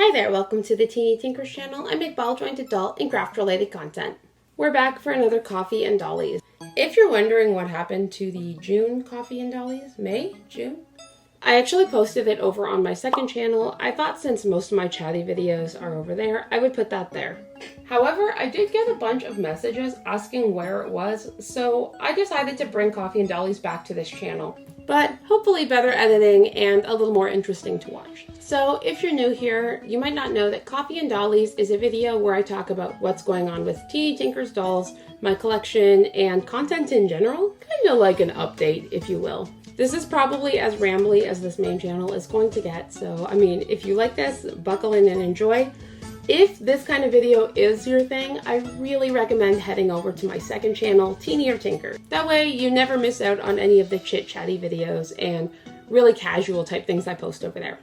Hi there, welcome to the Teeny Tinkers channel. I make ball jointed doll and craft related content. We're back for another coffee and dollies. If you're wondering what happened to the June coffee and dollies, June? I actually posted it over on my second channel. I thought since most of my chatty videos are over there, I would put that there. However, I did get a bunch of messages asking where it was, so I decided to bring coffee and dollies back to this channel. But hopefully better editing and a little more interesting to watch. So if you're new here, you might not know that Coffee and Dollies is a video where I talk about what's going on with Teeny Tinkers dolls, my collection, and content in general. Kind of like an update, if you will. This is probably as rambly as this main channel is going to get, so I mean, if you like this, buckle in and enjoy. If this kind of video is your thing, I really recommend heading over to my second channel, Teeny or Tinker. That way you never miss out on any of the chit-chatty videos and really casual type things I post over there.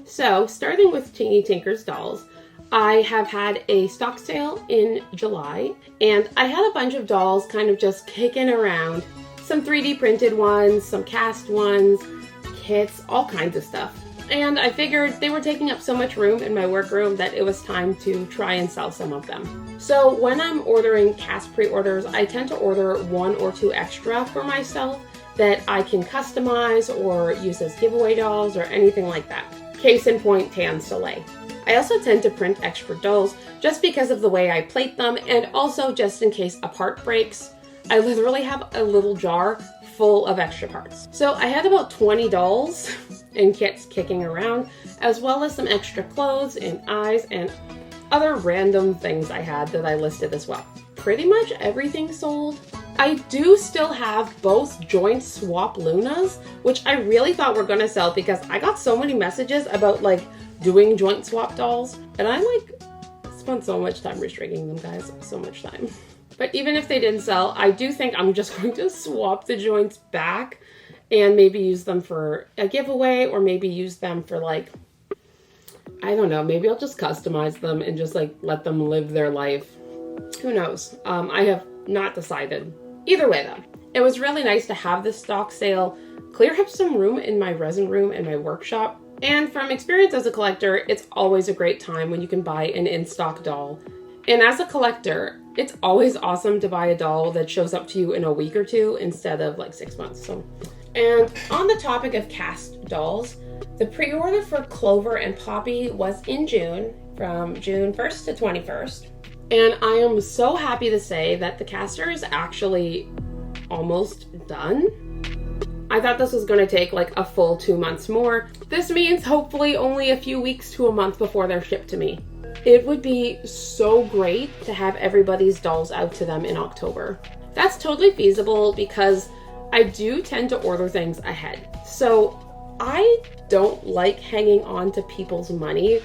So, starting with Teeny Tinkers dolls, I have had a stock sale in July, and I had a bunch of dolls kind of just kicking around. Some 3D printed ones, some cast ones, kits, all kinds of stuff. And I figured they were taking up so much room in my workroom that it was time to try and sell some of them. So when I'm ordering cast pre-orders, I tend to order 1 or 2 extra for myself that I can customize or use as giveaway dolls or anything like that. Case in point, Tan Soleil. I also tend to print extra dolls just because of the way I plate them, and also just in case a part breaks. I literally have a little jar full of extra parts. So I had about 20 dolls and kits kicking around, as well as some extra clothes and eyes and other random things I had that I listed as well. Pretty much everything sold. I do still have both joint swap Lunas, which I really thought were gonna sell because I got so many messages about like doing joint swap dolls, and I like spent so much time restricting them, guys, so much time. But even if they didn't sell, I do think I'm just going to swap the joints back and maybe use them for a giveaway, or maybe use them for like, I don't know, maybe I'll just customize them and just like let them live their life. Who knows? I have not decided. Either way though, it was really nice to have this stock sale, clear up some room in my resin room and my workshop. And from experience as a collector, it's always a great time when you can buy an in-stock doll. And as a collector, it's always awesome to buy a doll that shows up to you in a week or 2 instead of like 6 months. So, and on the topic of cast dolls, the pre-order for Clover and Poppy was in June, from June 1st to 21st. And I am so happy to say that the caster is actually almost done. I thought this was going to take like a full 2 months more. This means hopefully only a few weeks to a month before they're shipped to me. It would be so great to have everybody's dolls out to them in October. That's totally feasible because I do tend to order things ahead. So I don't like hanging on to people's money,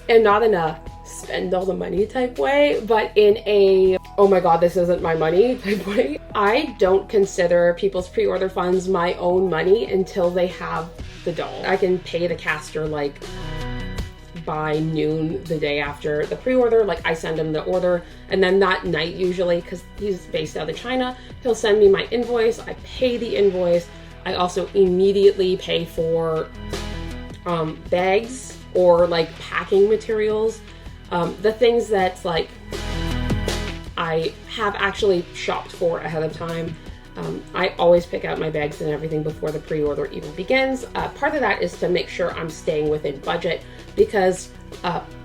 and not in a spend all the money type way, but in a, oh my god, this isn't my money type way. I don't consider people's pre-order funds my own money until they have the doll. I can pay the caster like by noon the day after the pre-order. Like I send him the order, and then that night usually, because he's based out of China, he'll send me my invoice. I pay the invoice. I also immediately pay for bags or like packing materials, the things that like I have actually shopped for ahead of time. I always pick out my bags and everything before the pre-order even begins. Part of that is to make sure I'm staying within budget, because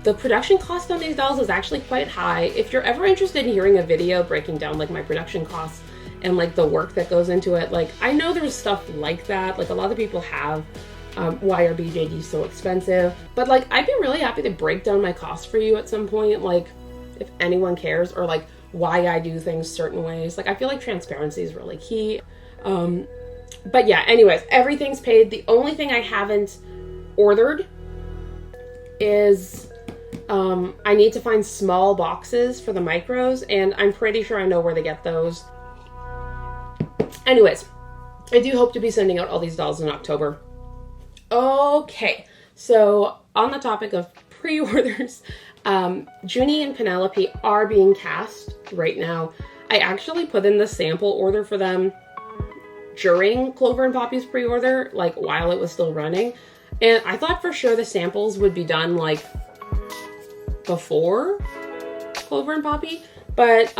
the production cost on these dolls is actually quite high. If you're ever interested in hearing a video breaking down like my production costs and like the work that goes into it, like I know there's stuff like that, like a lot of people have why are BJDs so expensive, but like I'd be really happy to break down my costs for you at some point, like if anyone cares, or like why I do things certain ways. Like I feel like transparency is really key. But yeah, anyways, everything's paid. The only thing I haven't ordered is I need to find small boxes for the micros, and I'm pretty sure I know where to get those. Anyways, I do hope to be sending out all these dolls in October. Okay, so on the topic of pre-orders, Junie and Penelope are being cast right now. I actually put in the sample order for them during Clover and Poppy's pre-order, like while it was still running. And I thought for sure the samples would be done like before Clover and Poppy, but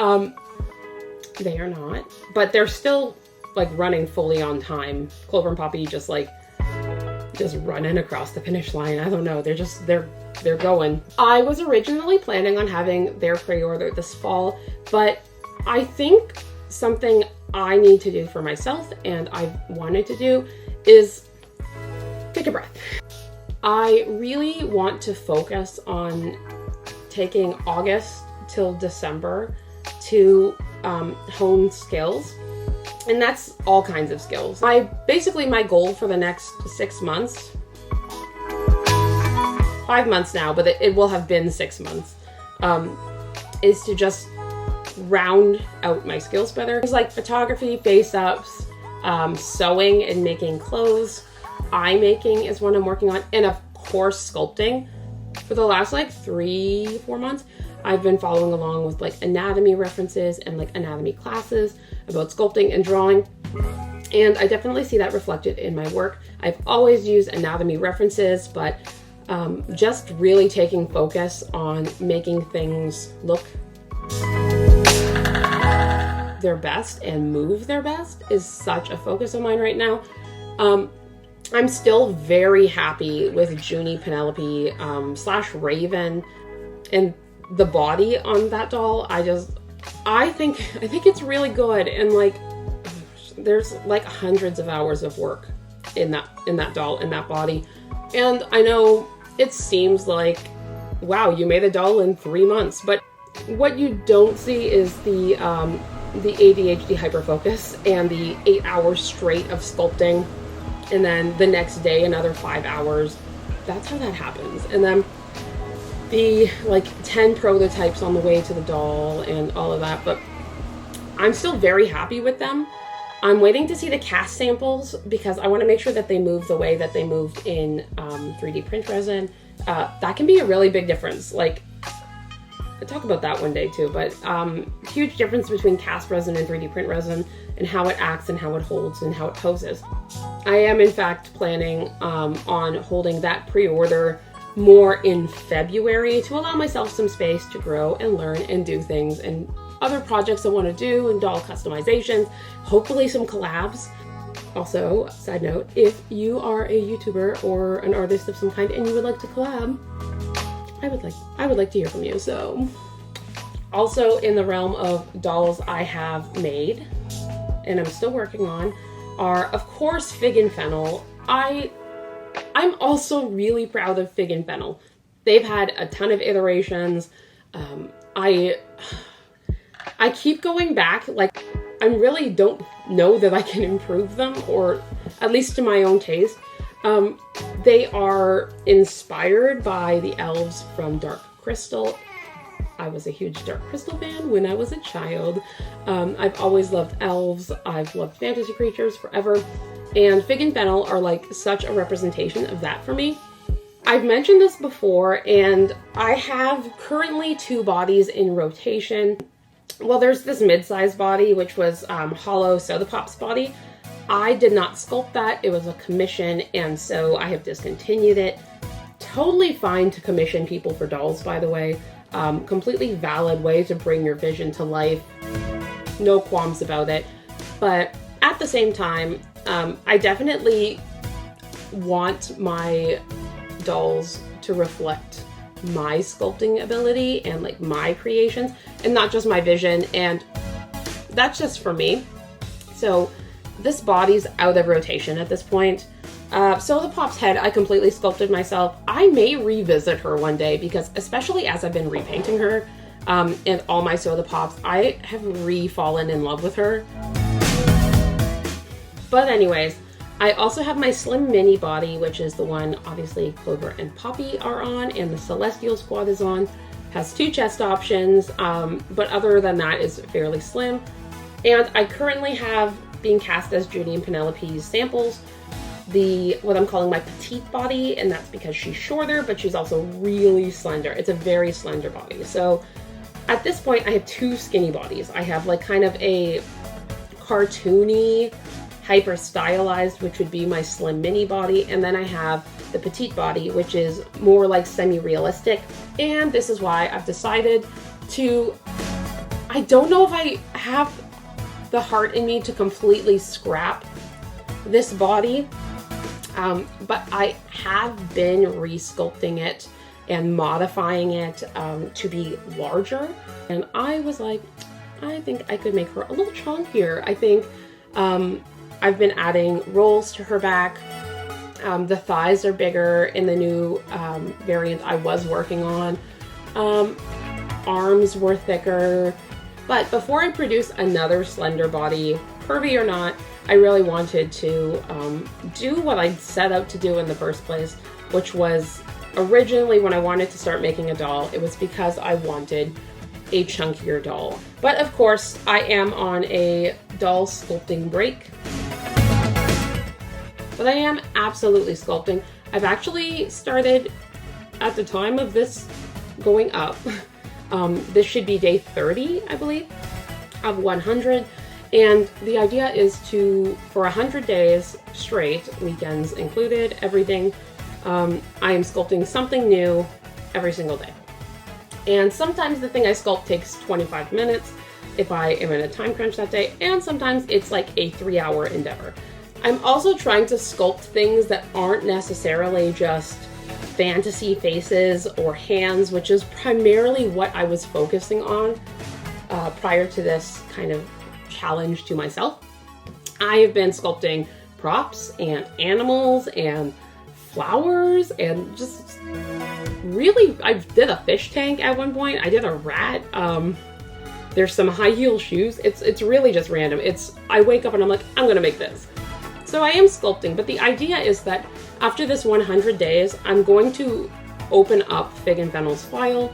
they are not. But they're still like running fully on time. Clover and Poppy just running across the finish line. I don't know. They're going. I was originally planning on having their pre-order this fall, but I think something I need to do for myself and I've wanted to do is take a breath. I really want to focus on taking August till December to hone skills. And that's all kinds of skills. Basically my goal for the next 6 months, 5 months now, but it will have been 6 months, is to just round out my skills better. Things like photography, face-ups, sewing and making clothes, eye making is what I'm working on, and of course sculpting. For the last like 3-4 months, I've been following along with like anatomy references and like anatomy classes about sculpting and drawing. And I definitely see that reflected in my work. I've always used anatomy references, but just really taking focus on making things look their best and move their best is such a focus of mine right now. I'm still very happy with Junie Penelope / Raven and the body on that doll. I think it's really good, and like there's like hundreds of hours of work in that doll, in that body. And I know it seems like, wow, you made a doll in 3 months, but what you don't see is the ADHD hyperfocus and the 8 hours straight of sculpting, and then the next day another 5 hours. That's how that happens. And then the like 10 prototypes on the way to the doll and all of that, but I'm still very happy with them. I'm waiting to see the cast samples because I want to make sure that they move the way that they moved in 3D print resin. That can be a really big difference. Like, I'll talk about that one day too, but huge difference between cast resin and 3D print resin and how it acts and how it holds and how it poses. I am in fact planning on holding that pre-order more in February to allow myself some space to grow and learn and do things and other projects I want to do and doll customizations, hopefully some collabs. Also, side note, if you are a YouTuber or an artist of some kind and you would like to collab, I would like to hear from you. So also in the realm of dolls I have made and I'm still working on are of course Fig and Fennel. I'm also really proud of Fig and Fennel. They've had a ton of iterations. I keep going back, like I really don't know that I can improve them, or at least to my own taste. They are inspired by the elves from Dark Crystal. I was a huge Dark Crystal fan when I was a child. I've always loved elves. I've loved fantasy creatures forever. And Fig and Fennel are like such a representation of that for me. I've mentioned this before, and I have currently 2 bodies in rotation. Well, there's this mid-sized body, which was Hollow Soda Pop's body. I did not sculpt that. It was a commission, and so I have discontinued it. Totally fine to commission people for dolls, by the way. Completely valid way to bring your vision to life. No qualms about it. But at the same time, I definitely want my dolls to reflect my sculpting ability and like my creations and not just my vision, and that's just for me. So this body's out of rotation at this point. Soda Pop's head I completely sculpted myself. I may revisit her one day because especially as I've been repainting her and all my Soda Pops, I have re-fallen in love with her. But anyways, I also have my Slim Mini body, which is the one obviously Clover and Poppy are on and the Celestial Squad is on. Has 2 chest options, but other than that is fairly slim. And I currently have being cast as Junie and Penelope's samples, what I'm calling my petite body, and that's because she's shorter, but she's also really slender. It's a very slender body. So at this point I have 2 skinny bodies. I have like kind of a cartoony, hyper stylized, which would be my Slim Mini body, and then I have the petite body, which is more like semi-realistic. And this is why I've decided to, I don't know if I have the heart in me to completely scrap this body, but I have been re-sculpting it and modifying it to be larger. And I was like, I think I could make her a little chunkier. I think I've been adding rolls to her back. The thighs are bigger in the new variant I was working on. Arms were thicker. But before I produce another slender body, curvy or not, I really wanted to do what I set out to do in the first place, which was originally when I wanted to start making a doll, it was because I wanted a chunkier doll. But of course, I am on a doll sculpting break. But I am absolutely sculpting. I've actually started, at the time of this going up, this should be day 30, I believe, of 100. And the idea is to, for 100 days straight, weekends included, everything, I am sculpting something new every single day. And sometimes the thing I sculpt takes 25 minutes if I am in a time crunch that day, and sometimes it's like a 3-hour endeavor. I'm also trying to sculpt things that aren't necessarily just fantasy faces or hands, which is primarily what I was focusing on prior to this kind of challenge to myself. I have been sculpting props and animals and flowers and just really, I did a fish tank at one point. I did a rat. There's some high heel shoes. It's really just random. I wake up and I'm like, I'm gonna make this. So I am sculpting, but the idea is that after this 100 days, I'm going to open up Fig and Fennel's file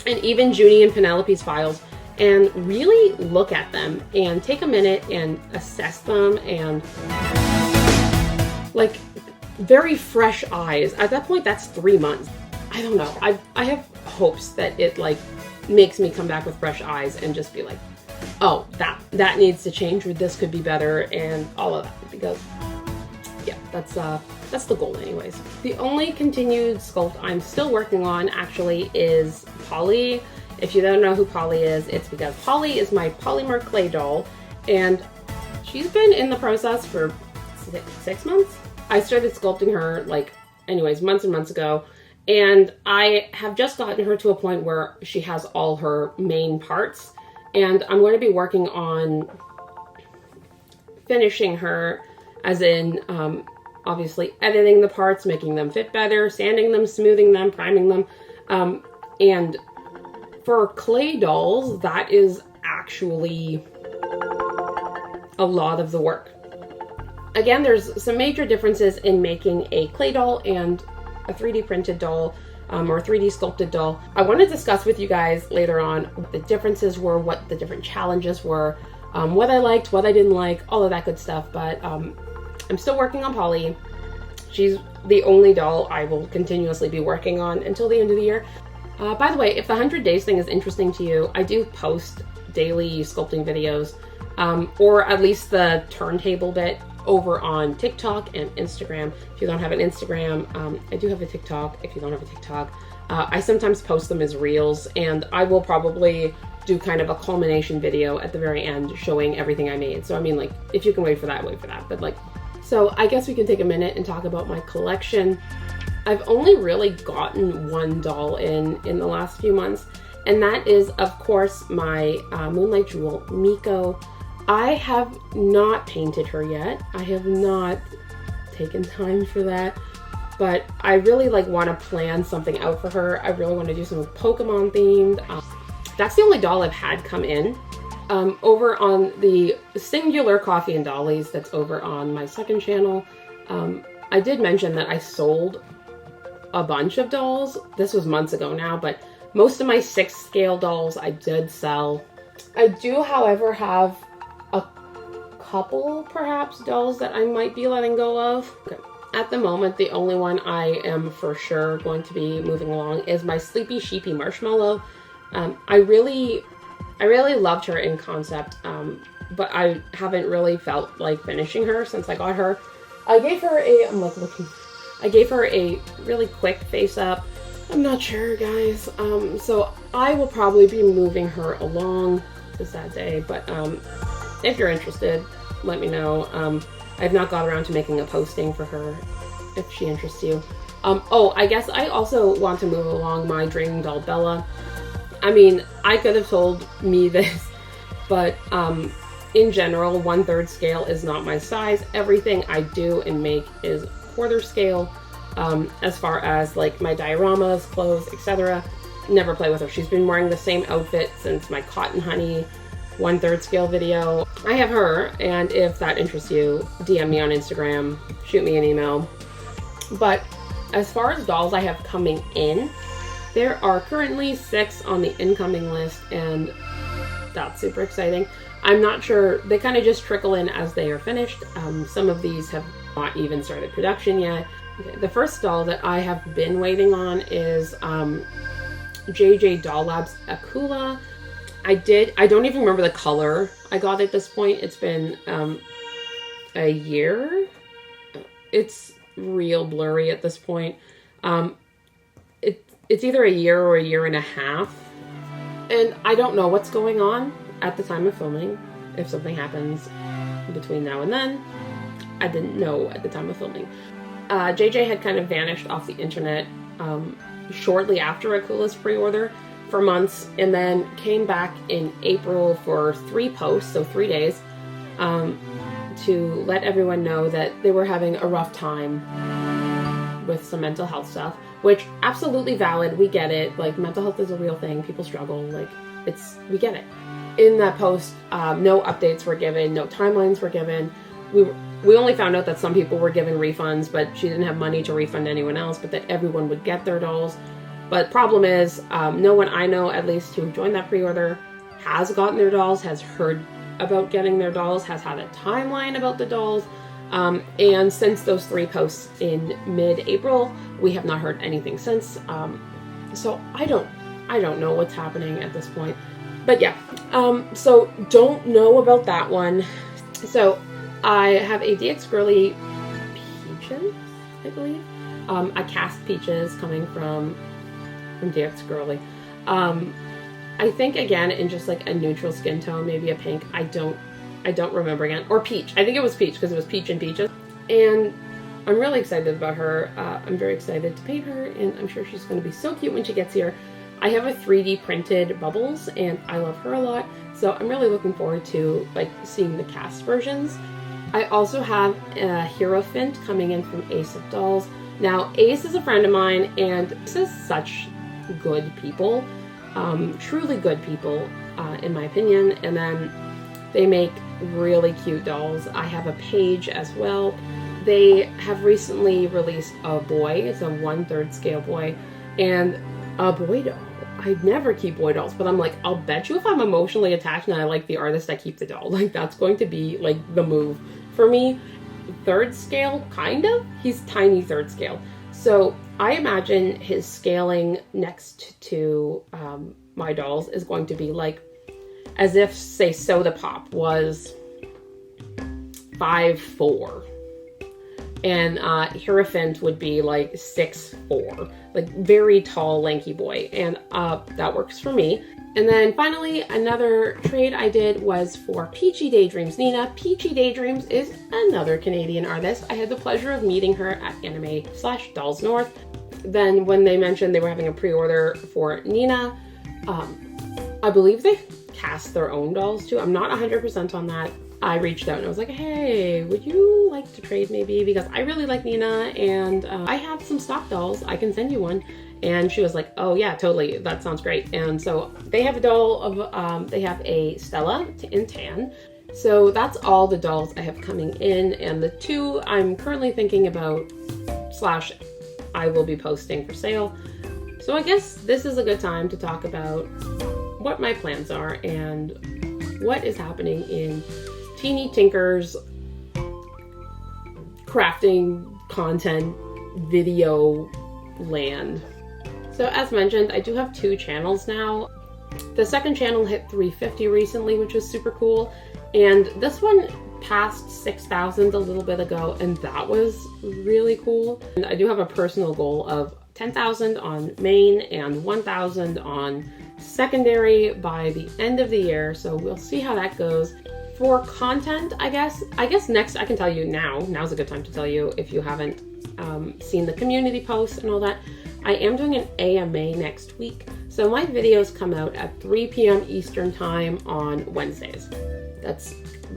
and even Junie and Penelope's files and really look at them and take a minute and assess them and like very fresh eyes. At that point, that's 3 months. I don't know. I have hopes that it like makes me come back with fresh eyes and just be like, oh, that needs to change, or this could be better, and all of that, because yeah, that's the goal anyways. The only continued sculpt I'm still working on actually is Polly. If you don't know who Polly is, it's because Polly is my polymer clay doll, and she's been in the process for 6 months. I started sculpting her months and months ago, and I have just gotten her to a point where she has all her main parts, and I'm going to be working on finishing her, as in obviously editing the parts, making them fit better, sanding them, smoothing them, priming them, and for clay dolls, that is actually a lot of the work. Again, there's some major differences in making a clay doll and a 3D printed doll or 3D sculpted doll. I want to discuss with you guys later on what the differences were, what the different challenges were, what I liked, what I didn't like, all of that good stuff. But I'm still working on Polly. She's the only doll I will continuously be working on until the end of the year. By the way, if the 100 days thing is interesting to you, I do post daily sculpting videos, or at least the turntable bit, over on TikTok and Instagram. If you don't have an Instagram, I do have a TikTok. If you don't have a TikTok, I sometimes post them as reels, and I will probably do kind of a culmination video at the very end showing everything I made. So I mean, like, if you can wait for that, wait for that. But like, so I guess we can take a minute and talk about my collection. I've only really gotten one doll in the last few months, and that is, of course, my Moonlight Jewel, Miko. I have not painted her yet. I have not taken time for that, but I really want to plan something out for her. I really want to do something Pokemon themed. That's the only doll I've had come in. Over on the singular Coffee and Dollies that's over on my second channel, I did mention that I sold a bunch of dolls. This was months ago now, but most of my 6 scale dolls I did sell. I do, however, have a couple, perhaps, dolls that I might be letting go of. Okay. At the moment, the only one I am for sure going to be moving along is my Sleepy Sheepy Marshmallow. I really loved her in concept, but I haven't really felt like finishing her since I got her. I gave her a, I gave her a really quick face up. I'm not sure, guys. So I will probably be moving her along to that day, but if you're interested, let me know. I've not got around to making a posting for her if she interests you. Oh, I guess I also want to move along my dream doll Bella. I mean, I could have told me this, but in general, 1/3 scale is not my size. Everything I do and make is 1/4 scale. As far as like my dioramas, clothes, etc. Never play with her. She's been wearing the same outfit since my Cotton Honey 1/3 scale video. I have her, and if that interests you, DM me on Instagram, shoot me an email. But as far as dolls I have coming in, there are currently 6 on the incoming list, and that's super exciting. I'm not sure, they kind of just trickle in as they are finished. Some of these have not even started production yet. Okay, the first doll that I have been waiting on is JJ Doll Labs Akula. I don't even remember the color I got at this point. It's been a year. It's real blurry at this point. It's either a year or a year and a half. And I don't know what's going on at the time of filming. If something happens between now and then, I didn't know at the time of filming. JJ had kind of vanished off the internet shortly after Akula's pre-order for months, and then came back in April for 3 posts, so 3 days, to let everyone know that they were having a rough time with some mental health stuff, which absolutely valid. We get it. Like, mental health is a real thing. People struggle. Like, we get it. In that post, no updates were given, no timelines were given. We only found out that some people were giving refunds, but she didn't have money to refund anyone else, but that everyone would get their dolls. But problem is, no one I know, at least who joined that pre-order, has gotten their dolls, has heard about getting their dolls, has had a timeline about the dolls. And since those 3 posts in mid-April, we have not heard anything since. So I don't know what's happening at this point. But yeah, so don't know about that one. So I have a DX Girly Peaches, I believe. A cast Peaches coming from DX Girly. I think again in just like a neutral skin tone, maybe a pink. I don't remember again. Or peach. I think it was peach because it was peach and peaches. And I'm really excited about her. I'm very excited to paint her, and I'm sure she's going to be so cute when she gets here. I have a 3D printed Bubbles, and I love her a lot. So I'm really looking forward to like seeing the cast versions. I also have a Hierophant coming in from Ace of Dolls. Now, Ace is a friend of mine, and this is such good people. Truly good people, in my opinion. And then they make really cute dolls. I have a Page as well. They have recently released a boy. It's a 1/3 scale boy. And a boy doll. I never keep boy dolls, but I'm like, I'll bet you if I'm emotionally attached and I like the artist, I keep the doll. Like, that's going to be like the move for me. 3rd scale, kind of. He's tiny 3rd scale. So I imagine his scaling next to my dolls is going to be like as if, say, Soda Pop was 5'4". And Hierophant would be like 6'4", like very tall, lanky boy. And that works for me. And then finally, another trade I did was for Peachy Daydreams Nina. Peachy Daydreams is another Canadian artist. I had the pleasure of meeting her at Anime/Dolls North. Then when they mentioned they were having a pre-order for Nina, I believe they cast their own dolls too. I'm not 100% on that. I reached out and I was like, hey, would you like to trade maybe? Because I really like Nina, and I have some stock dolls. I can send you one. And she was like, oh yeah, totally. That sounds great. And so they have a doll of, they have a Stella in tan. So that's all the dolls I have coming in. And the 2 I'm currently thinking about / I will be posting for sale. So I guess this is a good time to talk about what my plans are and what is happening in Teeny Tinker's crafting content video land. So as mentioned, I do have 2 channels now. The second channel hit 350 recently, which was super cool. And this one passed 6,000 a little bit ago, and that was really cool. And I do have a personal goal of 10,000 on main and 1,000 on secondary by the end of the year, so we'll see how that goes. For content, I guess next I can tell you now's a good time to tell you if you haven't seen the community posts and all that. I am doing an AMA next week, so my videos come out at 3 p.m. Eastern time on Wednesdays. That's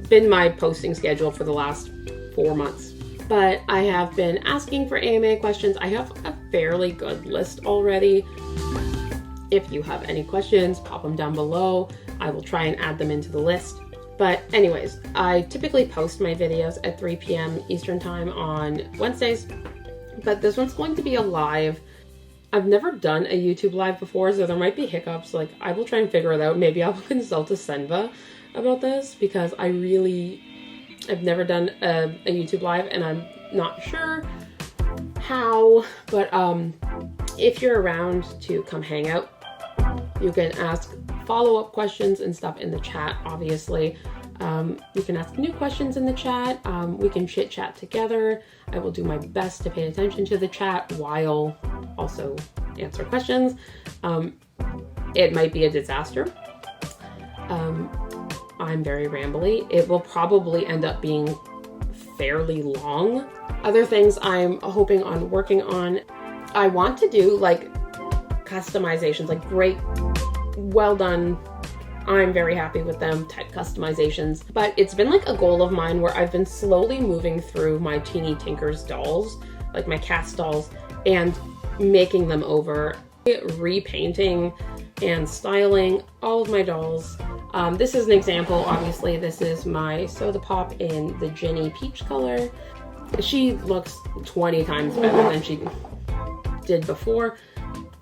been my posting schedule for the last 4 months. But I have been asking for AMA questions. I have a fairly good list already. If you have any questions, pop them down below. I will try and add them into the list. But anyways, I typically post my videos at 3 p.m. Eastern time on Wednesdays, but this one's going to be a live. I've never done a YouTube live before, so there might be hiccups. Like, I will try and figure it out. Maybe I'll consult a Senva about this, because I've never done a YouTube live, and I'm not sure how, but if you're around to come hang out, you can ask follow-up questions and stuff in the chat, obviously. You can ask new questions in the chat. We can chit-chat together. I will do my best to pay attention to the chat while also answer questions. It might be a disaster. I'm very rambly. It will probably end up being fairly long. Other things I'm hoping on working on, I want to do like customizations, like great, well done, I'm very happy with them type customizations. But it's been like a goal of mine where I've been slowly moving through my Teeny Tinkers dolls, like my cast dolls, and making them over, repainting and styling all of my dolls. This is an example. Obviously, this is my Soda Pop in the Ginny Peach color. She looks 20 times better than she did before.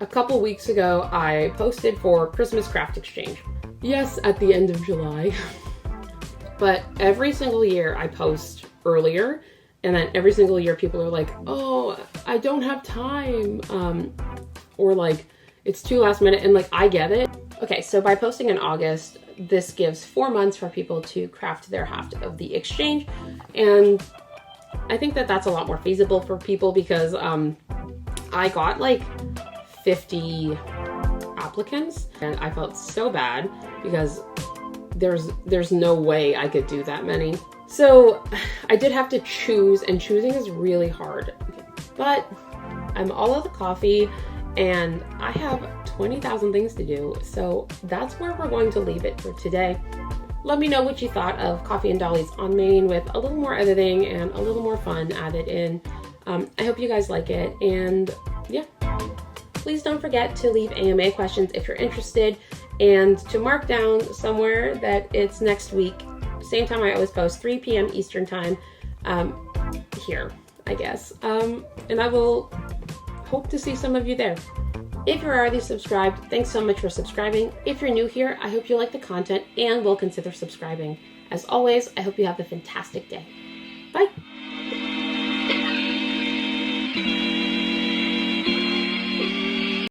A couple weeks ago, I posted for Christmas Craft Exchange. Yes, at the end of July. But every single year I post earlier, and then every single year people are like, oh, I don't have time. Or like, it's too last minute, and like, I get it. Okay, so by posting in August, this gives 4 months for people to craft their half of the exchange. And I think that that's a lot more feasible for people, because I got like 50 applicants, and I felt so bad because there's no way I could do that many. So I did have to choose, and choosing is really hard. But I'm all out of coffee, and I have 20,000 things to do, so that's where we're going to leave it for today. Let me know what you thought of Coffee and Dollies on main with a little more editing and a little more fun added in. I hope you guys like it, and yeah. Please don't forget to leave AMA questions if you're interested, and to mark down somewhere that it's next week. Same time I always post, 3 p.m. Eastern time, here, I guess. And I will hope to see some of you there. If you're already subscribed, thanks so much for subscribing. If you're new here, I hope you like the content and will consider subscribing. As always, I hope you have a fantastic day. Bye.